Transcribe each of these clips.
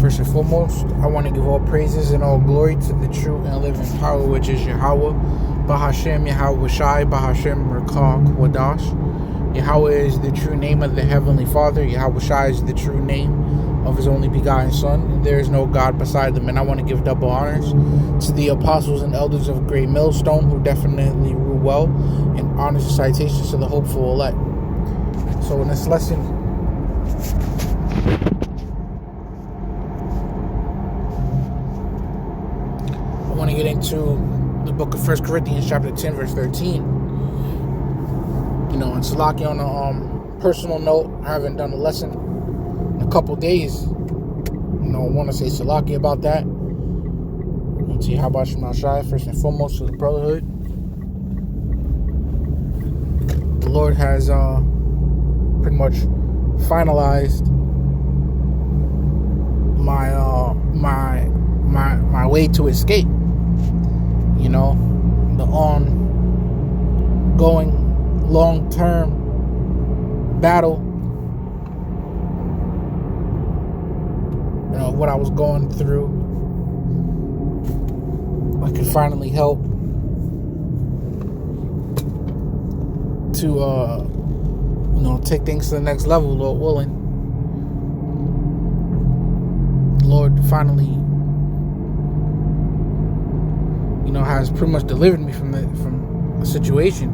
First and foremost, I want to give all praises and all glory to the true and living power, which is Yahawah, Bahashem Yahawashi, Bahashem Rakak Wadash. Yahawah is the true name of the Heavenly Father. Yahawashi is the true name of His only begotten Son. There is no God beside them. And I want to give double honors to the apostles and elders of Great Millstone, who definitely rule well, and honors and citations to the hopeful elect. So in this lesson, I want to get into the book of 1 Corinthians chapter 10 verse 13. And Salaki, on a personal note, I haven't done a lesson in a couple days. I want to say Salaki about that. Let's see, Yahawashi, first and foremost, to the brotherhood. The Lord has pretty much finalized my way to escape. The ongoing long-term battle, what I was going through, I could finally help to take things to the next level, Lord willing. Lord finally has pretty much delivered me from the situation.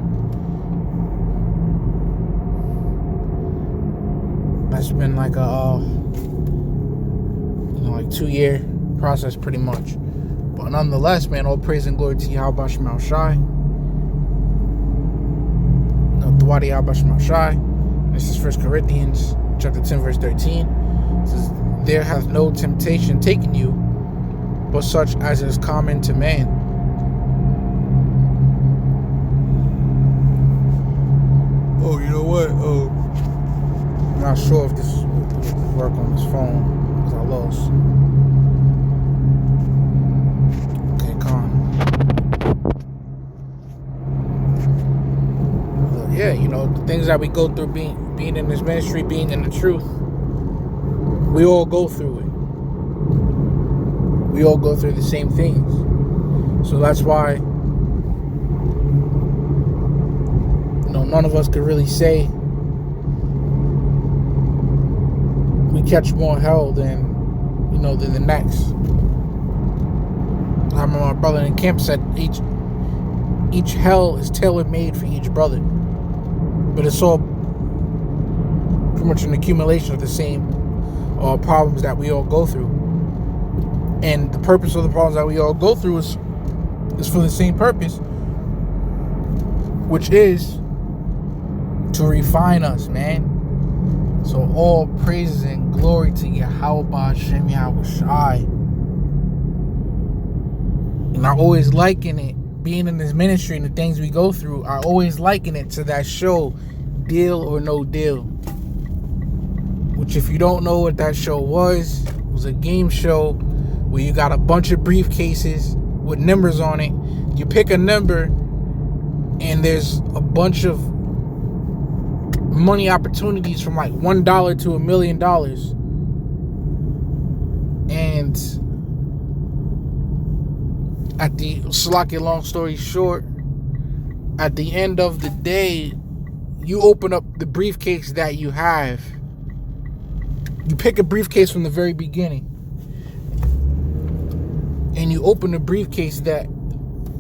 That's been like a 2-year process pretty much. But nonetheless, man, all praise and glory to Yahawashi. Thwadi Yahawashi. This is 1 Corinthians chapter 10 verse 13. It says, there hath no temptation taken you, but such as is common to man. Oh, you know what? I'm not sure if this will work on this phone, because I lost. Okay, calm. But yeah, the things that we go through being in this ministry, being in the truth, we all go through it. We all go through the same things. So that's why none of us could really say we catch more hell than than the next. I remember my brother in camp said each hell is tailor-made for each brother, but it's all pretty much an accumulation of the same problems that we all go through. And the purpose of the problems that we all go through is for the same purpose, which is to refine us, man. So all praises and glory to Yahawah, Shem Yahawashi. And I always liken it, being in this ministry and the things we go through, I always liken it to that show, Deal or No Deal. Which, if you don't know what that show was, it was a game show where you got a bunch of briefcases with numbers on it. You pick a number and there's a bunch of money opportunities from like $1 to $1 million. And long story short, at the end of the day, you open up the briefcase that you have. You pick a briefcase from the very beginning, and you open a briefcase that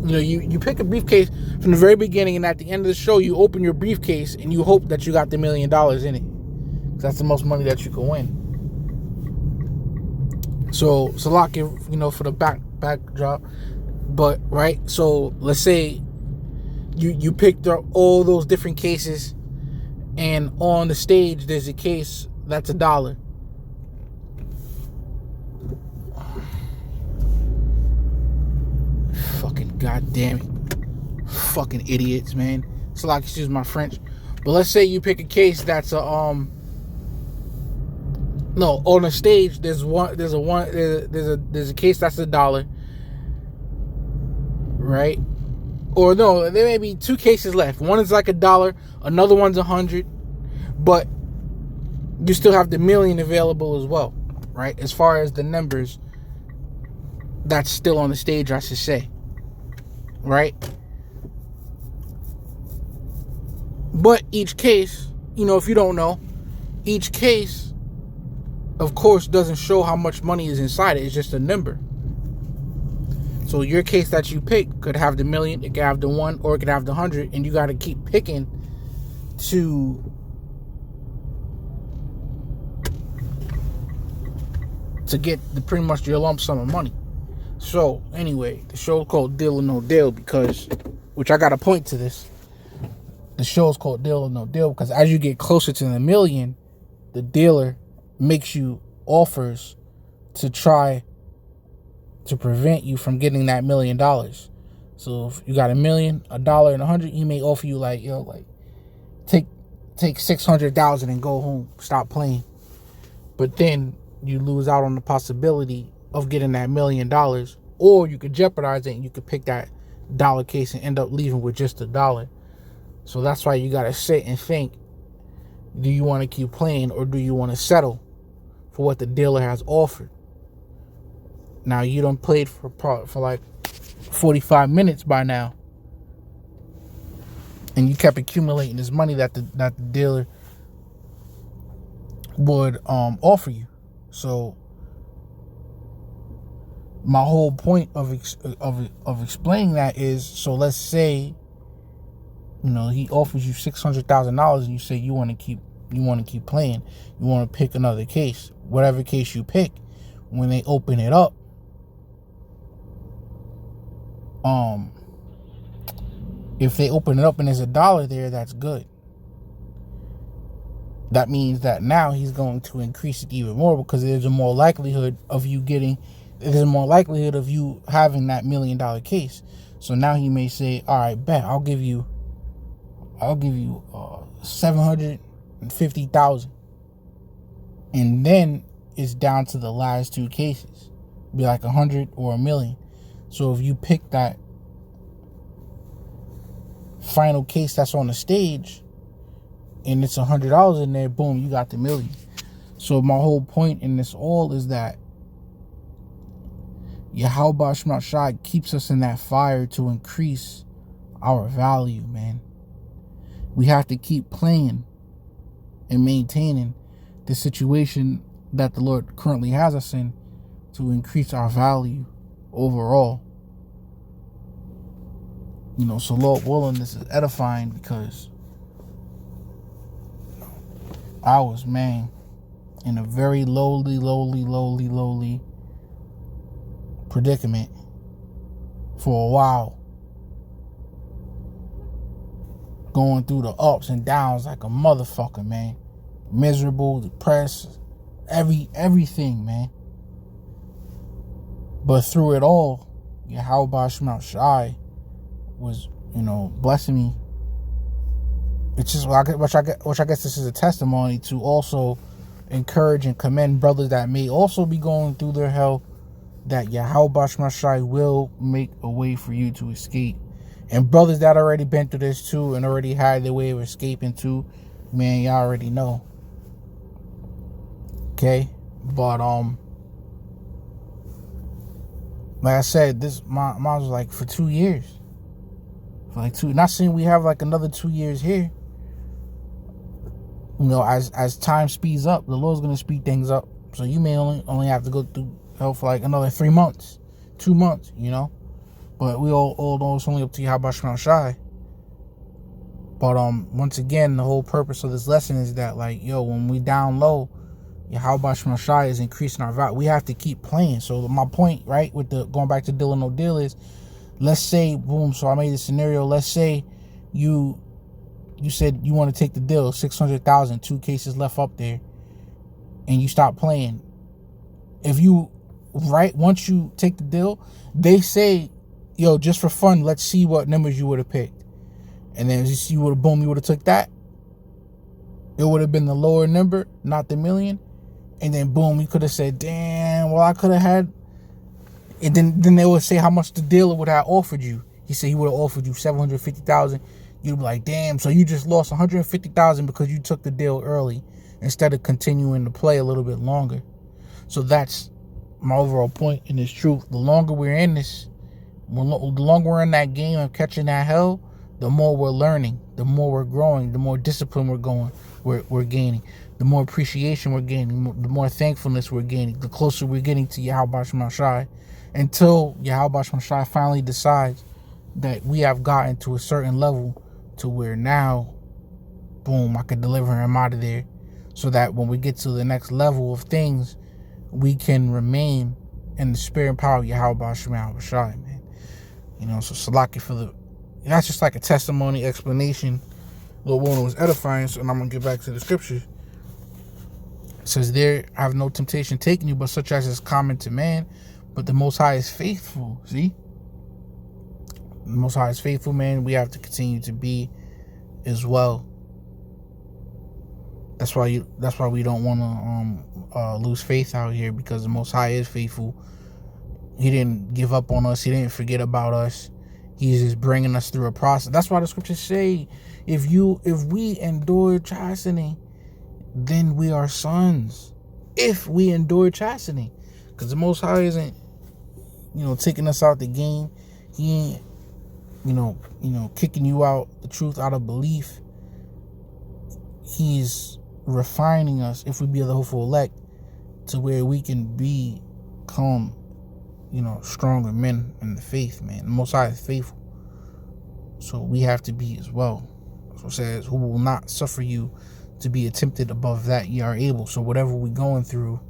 you pick a briefcase from the very beginning, and at the end of the show, you open your briefcase and you hope that you got the $1 million in it, because that's the most money that you can win. So Salaki, for the backdrop, but right. So let's say you picked up all those different cases, and on the stage there's a case that's $1. Fucking goddamn it. Fucking idiots, man. It's like, excuse my French. But let's say you pick a case that's on the stage there's a case that's $1, right? Or no, there may be 2 cases left. One is like $1, another one's $100, but you still have the $1 million available as well, right? As far as the numbers that's still on the stage, I should say, right? But each case, if you don't know, each case, of course, doesn't show how much money is inside it. It's just a number. So your case that you pick could have the million, it could have the 1, or it could have the 100, and you got to keep picking to get pretty much your lump sum of money. So anyway, the show's called Deal or No Deal which I got a point to this. The show's called Deal or No Deal because as you get closer to the million, the dealer makes you offers to try to prevent you from getting that $1 million. So if you got $1 million, $1, and 100, he may offer you take 600,000 and go home, stop playing. But then you lose out on the possibility of getting that $1 million, or you could jeopardize it and you could pick that dollar case and end up leaving with just $1. So that's why you gotta sit and think: do you want to keep playing, or do you want to settle for what the dealer has offered? Now you done played for like 45 minutes by now, and you kept accumulating this money that the dealer would offer you. So my whole point of explaining that is, so let's say he offers you $600,000 and you say you want to keep playing, you want to pick another case, whatever case you pick. When they open it up, if they open it up and there's $1 there, that's good. That means that now he's going to increase it even more because there's a more likelihood of you having that $1 million case. So now he may say, all right, bet, I'll give you 750,000. And then it's down to the last 2 cases. Be like 100 or $1 million. So if you pick that final case that's on the stage and it's $100 in there, boom, you got the $1 million. So my whole point in this all is that Yahawashi keeps us in that fire to increase our value, man. We have to keep playing and maintaining the situation that the Lord currently has us in to increase our value overall. So Lord willing, this is edifying because I was, man, in a very lowly predicament for a while, going through the ups and downs like a motherfucker, man. Miserable, depressed, everything, man. But through it all, Yahawashi was, blessing me. It's just which I guess this is a testimony to also encourage and commend brothers that may also be going through their hell, that Yahawashi will make a way for you to escape. And brothers that already been through this too and already had their way of escaping too, man, y'all already know. Okay? But like I said, this mine was like for 2 years. For like 2, not saying we have like another 2 years here. As time speeds up, the Lord's gonna speed things up. So you may only have to go through hell for like another 3 months, 2 months, But we all know it's only up to Yahawashi. But once again, the whole purpose of this lesson is that, when we down low, Yahawashi is increasing our value. We have to keep playing. So my point, right, with the going back to Deal or No Deal is, let's say, boom, so I made a scenario. Let's say you said you want to take the deal, 600,000, 2 cases left up there, and you stop playing. Once you take the deal, they say, just for fun, let's see what numbers you would have picked. And then you would have took that. It would have been the lower number, not the $1 million. And then boom, you could have said, damn, well, I could have had. And then they would say how much the dealer would have offered you. He said he would have offered you 750,000. You'd be like, damn, so you just lost 150,000 because you took the deal early instead of continuing to play a little bit longer. So that's my overall point in this truth. The longer we're in this, the longer we're in that game of catching that hell, the more we're learning, the more we're growing, the more discipline we're gaining, the more appreciation we're gaining, the more thankfulness we're gaining, the closer we're getting to Yahawashi, until Yahawashi finally decides that we have gotten to a certain level to where now, boom, I could deliver him out of there, so that when we get to the next level of things, we can remain in the spirit and power of Yahawashi, man. You know, so Salaki for the, that's just like a testimony, explanation. Lord Warner was edifying, so, and I'm going to get back to the scripture. It says, there have no temptation taken you, but such as is common to man, but the Most High is faithful. See? The Most High is faithful, man. We have to continue to be as well. That's why we don't want to lose faith out here, because the Most High is faithful. He didn't give up on us. He didn't forget about us. He's just bringing us through a process. That's why the scriptures say, if we endure chastening, then we are sons. If we endure chastening, because the Most High isn't, taking us out the game. He ain't, kicking you out the truth out of belief. He's refining us, if we be the hopeful elect, to where we can become, stronger men in the faith, man. The Most High is faithful. So we have to be as well. So it says, who will not suffer you to be tempted above that ye are able. So whatever we're going through,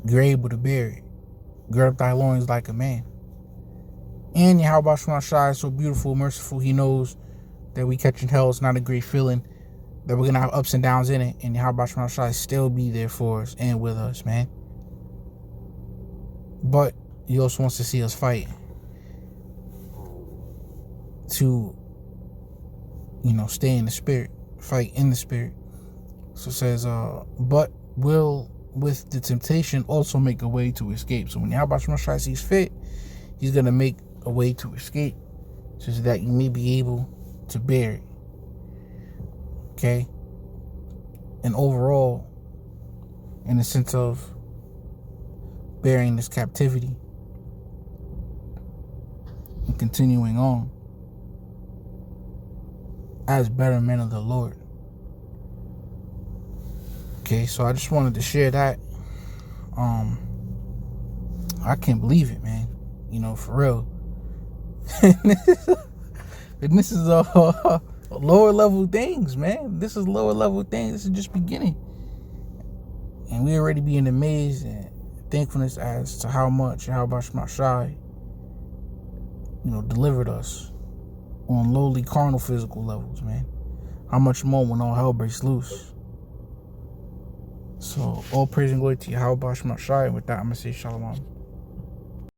you're able to bear it. Gird up thy loins like a man. And Yahawashi is so beautiful, merciful. He knows that we catching hell is not a great feeling, that we're going to have ups and downs in it. And Yahawashi still be there for us and with us, man. But he also wants to see us fight to, stay in the spirit, fight in the spirit. So it says, but will with the temptation also make a way to escape. So when Yahawashi sees fit, he's going to make a way to escape, so that you may be able to bear it. Okay? And overall, in the sense of bearing this captivity and continuing on as better men of the Lord. Okay, so I just wanted to share that. I can't believe it, man. For real. And this is lower level things, man. This is lower level things. This is just beginning. And we already be in amaze and thankfulness as to how much Yahawashi, delivered us on lowly carnal physical levels, man. How much more when all hell breaks loose. So all praise and glory to Yahawashi. And with that, I'm going to say shalom.